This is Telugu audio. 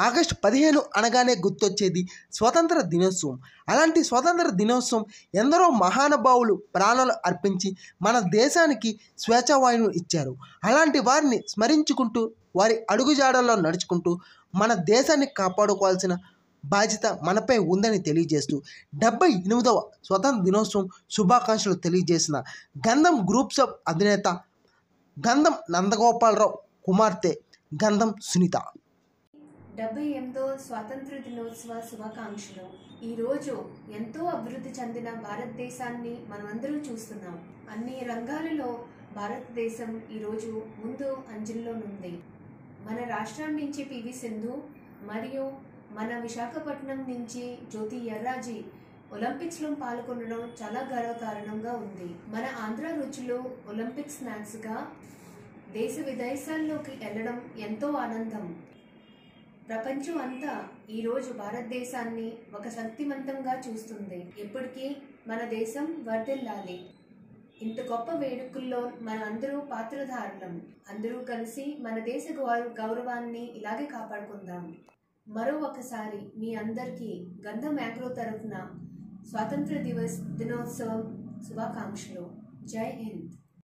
ఆగస్టు 15 అనగానే గుర్తొచ్చేది స్వాతంత్ర దినోత్సవం. అలాంటి స్వాతంత్ర దినోత్సవం ఎందరో మహానుభావులు ప్రాణాలు అర్పించి మన దేశానికి స్వేచ్ఛావాయువును ఇచ్చారు. అలాంటి వారిని స్మరించుకుంటూ వారి అడుగుజాడల్లో నడుచుకుంటూ మన దేశాన్ని కాపాడుకోవాల్సిన బాధ్యత మనపై ఉందని తెలియజేస్తూ 78వ స్వాతంత్ర దినోత్సవం శుభాకాంక్షలు తెలియజేసిన గంధం గ్రూప్స్ ఆఫ్ అధినేత గంధం నందగోపాలరావు కుమార్తె గంధం సునీత. 78వ స్వాతంత్ర దినోత్సవ శుభాకాంక్షలు. ఈరోజు ఎంతో అభివృద్ధి చెందిన భారతదేశాన్ని మనమందరూ చూస్తున్నాం. అన్ని రంగాలలో భారతదేశం ఈరోజు ముందు అంజలిలోనుంది. మన రాష్ట్రం నుంచి పివి సింధు మరియు మన విశాఖపట్నం నుంచి జ్యోతి ఎర్రాజీ ఒలింపిక్స్లో పాల్గొనడం చాలా గర్వకారణంగా ఉంది. మన ఆంధ్ర రుచులు ఒలింపిక్ స్నాక్స్గా దేశ విదేశాల్లోకి వెళ్ళడం ఎంతో ఆనందం. ప్రపంచం అంతా ఈరోజు భారతదేశాన్ని ఒక శక్తివంతంగా చూస్తుంది. ఇప్పటికీ మన దేశం వర్ధిల్లాలి. ఇంత గొప్ప వేడుకల్లో మన అందరూ పాత్రధారులం. అందరూ కలిసి మన దేశ గౌరవాన్ని ఇలాగే కాపాడుకుందాం. మరో ఒకసారి మీ అందరికీ గంధం యాగ్రో తరఫున స్వాతంత్ర దినోత్సవం శుభాకాంక్షలు. జై హింద్.